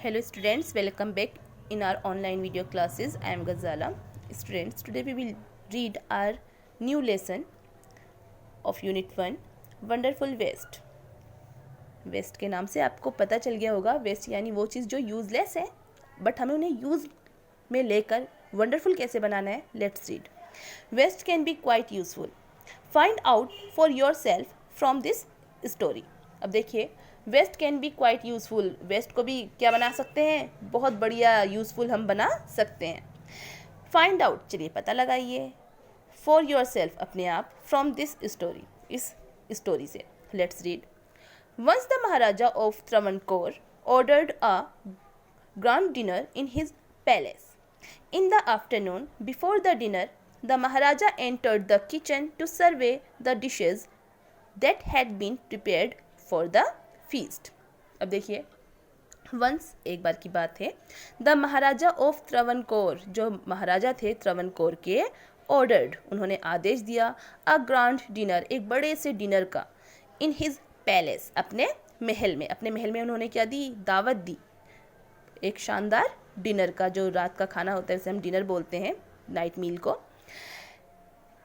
Hello students, welcome back in our online video classes. I am Ghazala. Students, today we will read our new lesson of Unit 1, Wonderful Waste. Waste के नाम से आपको पता चल गया होगा, waste यानी वो चीज़ जो यूज़लेस है बट हमें उन्हें यूज़ में लेकर वंडरफुल कैसे बनाना है. Let's read. Waste can be quite useful. Find out for yourself from this story. अब देखिए, waste can be quite useful. Waste को भी क्या बना सकते हैं, बहुत बढ़िया यूज़फुल हम बना सकते हैं. फाइंड आउट, चलिए पता लगाइए. फॉर योर सेल्फ, अपने आप. फ्रॉम दिस स्टोरी, इस स्टोरी से. Let's read. Once the Maharaja of Travancore ordered a grand dinner in his palace. In the afternoon, before the dinner, the Maharaja entered the kitchen to survey the dishes that had been prepared for the feast. अब देखिए, once एक बार की बात है, the Maharaja of त्रवनकोर, जो महाराजा थे त्रवनकोर के, ordered, उन्होंने आदेश दिया, अ ग्रांड डिनर, एक बड़े से डिनर का, इन हिज पैलेस, अपने महल में. अपने महल में उन्होंने क्या दी, दावत दी, एक शानदार डिनर का, जो रात का खाना होता है उसे हम डिनर बोलते हैं, नाइट मील को.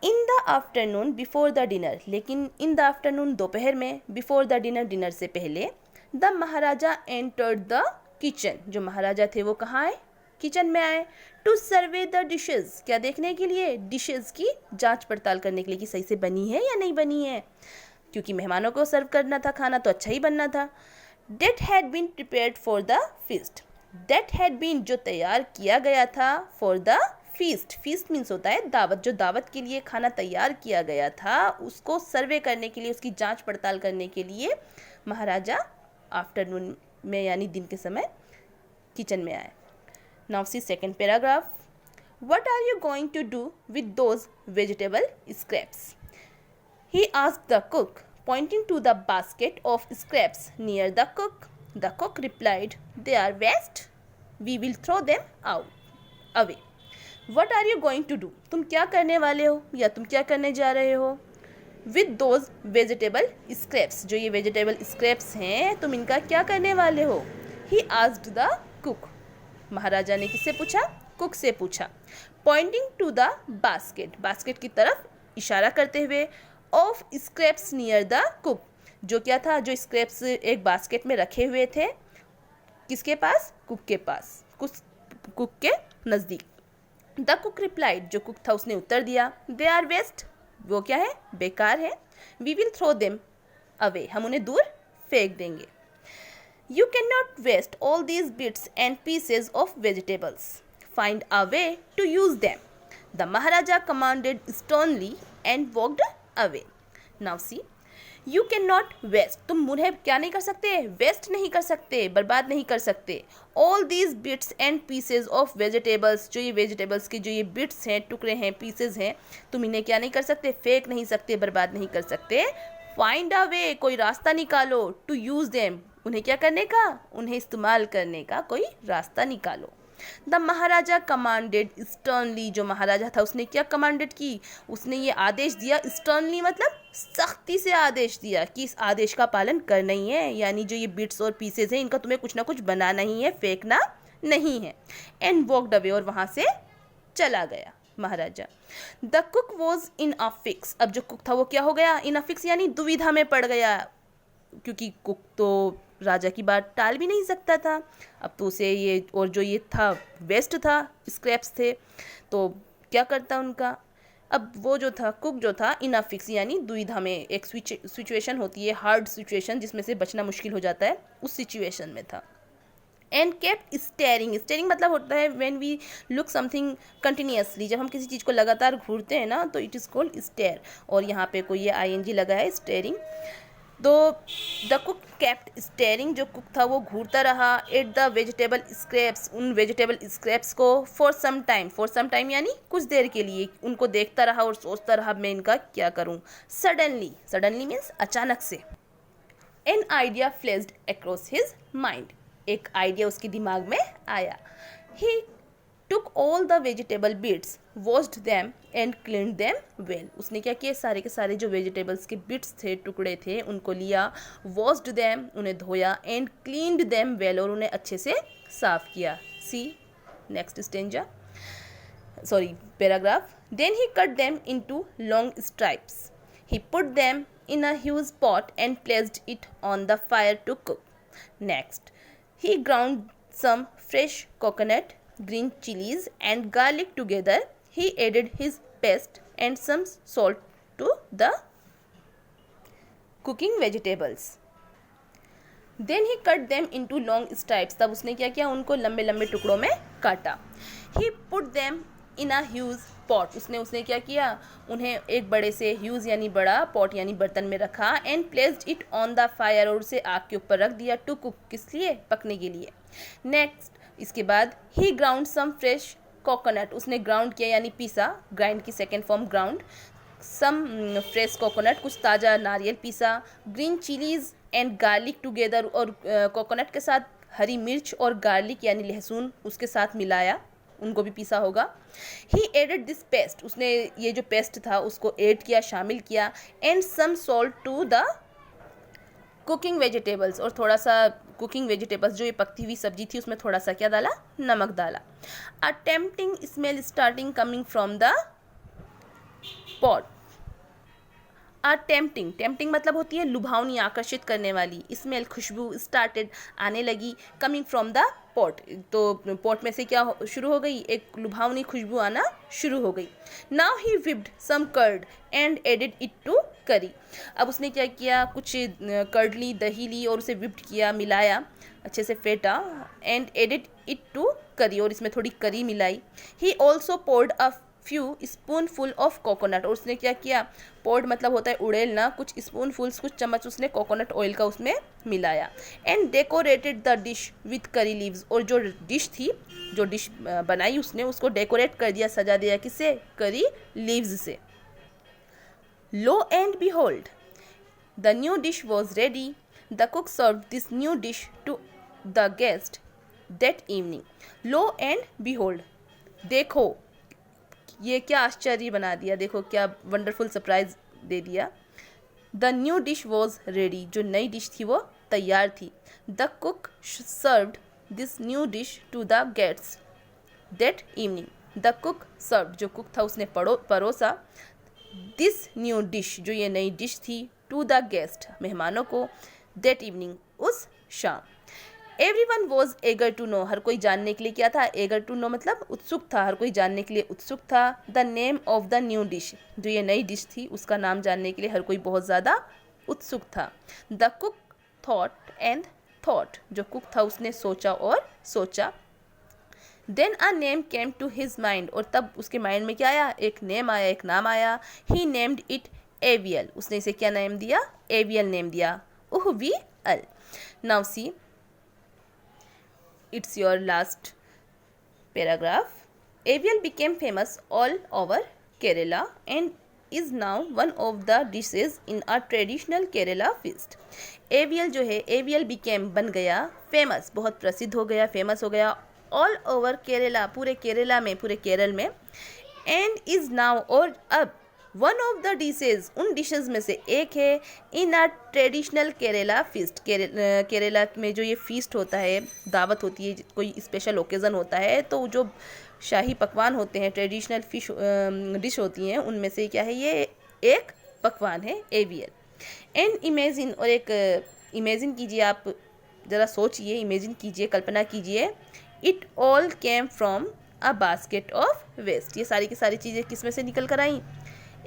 In the afternoon before the dinner, लेकिन इन द आफ्टरनून दोपहर में, बिफोर द डिनर डिनर से पहले, the Maharaja entered the kitchen, जो महाराजा थे वो कहाँ आए, किचन में आए. टू सर्वे द डिशेज, क्या देखने के लिए, डिशेज की जांच पड़ताल करने के लिए कि सही से बनी है या नहीं बनी है, क्योंकि मेहमानों को सर्व करना था खाना तो अच्छा ही बनना था. That had been prepared for the feast. That had been, जो तैयार किया गया था, for the feast. Feast means होता है दावत, जो दावत के लिए खाना तैयार किया गया था उसको सर्वे करने के लिए, उसकी जांच पड़ताल करने के लिए महाराजा आफ्टरनून में यानी दिन के समय किचन में आए. Now see second paragraph. What are you going to do with those vegetable scraps, he asked the cook, pointing to the basket of scraps near the cook. The cook replied, they are waste, we will throw them away. What are you going to do, तुम क्या करने वाले हो या तुम क्या करने जा रहे हो, with those vegetable scraps, जो ये vegetable scraps हैं तुम इनका क्या करने वाले हो. He asked the cook, महाराजा ने किससे पूछा, कुक से पूछा. Pointing to the basket, basket की तरफ इशारा करते हुए, of scraps near the cook, जो क्या था, जो स्क्रैप्स एक बास्केट में रखे हुए थे, किसके पास, कुक के पास, कुक के नज़दीक. द कुक रिप्लाइड, जो कुक था उसने उत्तर दिया, दे आर वेस्ट, वो क्या है, बेकार है. We will throw them away, हम उन्हें दूर फेंक देंगे. You can not waste all these bits and pieces of vegetables, find a way to use them. The Maharaja commanded sternly and walked away. Now see, you can not waste, तुम उन्हें क्या नहीं कर सकते, वेस्ट नहीं कर सकते, बर्बाद नहीं कर सकते. All these bits and pieces of vegetables, जो ये वेजिटेबल्स के जो ये बिट्स हैं, टुकड़े हैं, पीसेज हैं, तुम इन्हें क्या नहीं कर सकते, फेंक नहीं सकते, बर्बाद नहीं कर सकते. फाइंड अ वे, कोई रास्ता निकालो. टू यूज़ देम, उन्हें क्या करने का, उन्हें इस्तेमाल करने का कोई रास्ता निकालो. द महाराजा कमांडेड स्टर्नली, जो महाराजा था उसने क्या कमांडेड की, उसने ये आदेश दिया. स्टर्नली मतलब सख्ती से आदेश दिया कि इस आदेश का पालन करना ही है, यानी जो ये बिट्स और पीसेज हैं इनका तुम्हें कुछ ना कुछ बनाना ही है, फेंकना नहीं है. एंड वॉकड अवे, और वहाँ से चला गया Maharaja. The cook was in a fix, अब जो कुक था वो क्या हो गया, इन अ फिक्स यानी दुविधा में पड़ गया, क्योंकि कुक तो राजा की बात टाल भी नहीं सकता था. अब तो उसे ये, और जो ये था वेस्ट था, स्क्रैप्स थे, तो क्या करता उनका. अब वो जो था, कुक जो था, इनअफिक्स यानी दुविधा में, एक सिचुएशन होती है, हार्ड सिचुएशन जिसमें से बचना मुश्किल हो जाता है, उस सिचुएशन में था. एंड केप्ट स्टेयरिंग, स्टेयरिंग मतलब होता है when we look something continuously, जब हम किसी चीज़ को लगातार घूरते हैं ना तो इट इज़ कॉल्ड स्टेयर, और यहाँ पे कोई ये ING लगा है, स्टेयरिंग. तो द कुक केप्ट स्टेयरिंग, जो कुक था वो घूरता रहा, एट द वेजिटेबल स्क्रैप्स, उन वेजिटेबल स्क्रैप्स को, फॉर सम टाइम यानी कुछ देर के लिए उनको देखता रहा और सोचता रहा मैं इनका क्या करूं. सडनली मीन्स अचानक से. An idea flashed across his mind, एक आइडिया उसके दिमाग में आया. ही took all the vegetable bits, washed them and cleaned them well. उसने क्या किया, सारे के सारे जो वेजिटेबल्स के बिट्स थे, टुकड़े थे, उनको लिया, washed them उन्हें धोया, and cleaned them well और उन्हें अच्छे से साफ किया. See next stanza, sorry paragraph. Then he cut them into long stripes. He put them in a huge pot and placed it on the fire to cook. Next, he ground some fresh coconut, green chilies and garlic together. He added his paste and some salt to the cooking vegetables. Then he cut them into long stripes. तब उसने क्या किया, उनको लंबे लंबे टुकड़ों में काटा. He put them in a huge pot. उसने क्या किया, उन्हें एक बड़े से huge यानी बड़ा pot यानी बर्तन में रखा and placed it on the fire और उसे आग के ऊपर रख दिया to cook, किस लिए, पकने के लिए. Next, इसके बाद he ground some fresh coconut. उसने ग्राउंड किया यानी पीसा, ग्राइंड की second form ground. some fresh coconut, कुछ ताज़ा नारियल पीसा. Green chillies and garlic together, और कोकोनट के साथ हरी मिर्च और गार्लिक यानी लहसुन उसके साथ मिलाया, उनको भी पीसा होगा. ही एडेड दिस पेस्ट. उसने ये जो पेस्ट था उसको ऐड किया, शामिल किया. And some salt to the cooking vegetables, और थोड़ा सा कुकिंग वेजिटेबल्स जो ये पकती हुई सब्जी थी उसमें थोड़ा सा क्या डाला, नमक डाला. A tempting smell starting coming from the pot. A tempting मतलब होती है लुभावनी, आकर्षित करने वाली. स्मेल खुशबू, स्टार्टेड आने लगी, कमिंग फ्रॉम द पॉट, तो पॉट में से क्या शुरू हो गई, एक लुभावनी खुशबू आना शुरू हो गई. Now he whipped some curd and added it to curry. अब उसने क्या किया, कुछ कर्ड ली, दही ली और उसे विप्ड किया, मिलाया, अच्छे से फेंटा. And added it to curry, और इसमें थोड़ी करी मिलाई. He also poured a few spoonful of coconut, और उसने क्या किया, पोर्ड मतलब होता है उड़ेलना, कुछ स्पूनफुल्स, कुछ चम्मच उसने कोकोनट ऑयल का उसमें मिलाया. And decorated the dish with curry leaves, और जो डिश थी, जो डिश बनाई उसने, उसको डेकोरेट कर दिया, सजा दिया, किससे, करी लीव्स से. लो and behold, the new dish was ready. The cook served this new dish to the guest that evening. Lo and behold, देखो, ये क्या आश्चर्य बना दिया, देखो क्या वंडरफुल सरप्राइज दे दिया. The new dish was ready, जो नई डिश थी वो तैयार थी. The cook served this new dish to the guests that evening. The cook served, जो कुक था उसने परोसा, दिस न्यू डिश, जो ये नई डिश थी, टू द गेस्ट, मेहमानों को, दैट इवनिंग, उस शाम. Everyone was eager to know, हर कोई जानने के लिए क्या था, एगर टू नो मतलब उत्सुक था, हर कोई जानने के लिए उत्सुक था. The name of the new dish, जो ये नई डिश थी उसका नाम जानने के लिए हर कोई बहुत ज़्यादा उत्सुक था. The cook thought and thought, जो कुक था उसने सोचा और सोचा. Then a name came to his mind, और तब उसके माइंड में क्या आया, एक नेम आया, एक नाम आया. ही नेम्ड इट एवियल, उसने इसे क्या नेम दिया, एवियल नेम दिया. Uh we all. Now see, it's your last paragraph. Avial became famous all over Kerala and is now one of the dishes in a traditional Kerala feast. Avial जो है, avial became बन गया, famous बहुत प्रसिद्ध हो गया, famous हो गया, all over Kerala पूरे केरला में, पूरे केरल में, and is now और अब वन ऑफ द डिशेज, उन डिशेज में से एक है, इन आ ट्रेडिशनल केरला फीस्ट. केरला में जो ये फीस्ट होता है, दावत होती है, कोई स्पेशल ओकेज़न होता है, तो जो शाही पकवान होते हैं, ट्रेडिशनल फिश डिश होती हैं, उनमें से क्या है, ये एक पकवान है, एवियल. एंड इमेजिन, और एक इमेजिन कीजिए, आप ज़रा सोचिए, इमेजिन कीजिए, कल्पना कीजिए. It all came from a basket of waste, ये सारी की सारी चीज़ें किस में से निकल कर आई,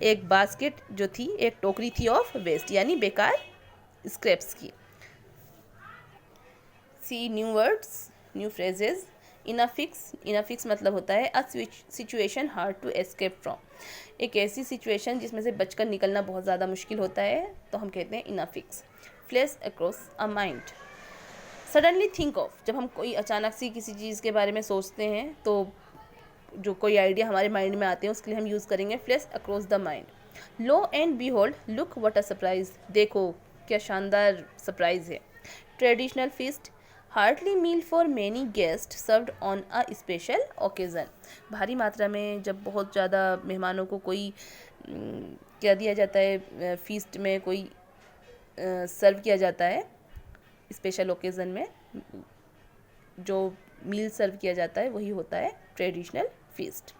एक बास्केट जो थी, एक टोकरी थी ऑफ वेस्ट यानी बेकार स्क्रैप्स की. See new words, new phrases. In a fix मतलब होता है a situation hard to escape from, एक ऐसी सिचुएशन जिसमें से बचकर निकलना बहुत ज़्यादा मुश्किल होता है, तो हम कहते हैं in a fix. Flash across a mind, suddenly think of, जब हम कोई अचानक से किसी चीज़ के बारे में सोचते हैं तो जो कोई आइडिया हमारे माइंड में आते हैं उसके लिए हम यूज़ करेंगे flash across the mind. Lo and behold, look what a surprise, देखो क्या शानदार सरप्राइज है. Traditional feast, hearty meal for many guest served on a special occasion. भारी मात्रा में जब बहुत ज़्यादा मेहमानों को कोई क्या दिया जाता है, फीस्ट में कोई सर्व किया जाता है, स्पेशल ओकेज़न में जो मील सर्व किया जाता है वही होता है ट्रेडिशनल फीस्ट।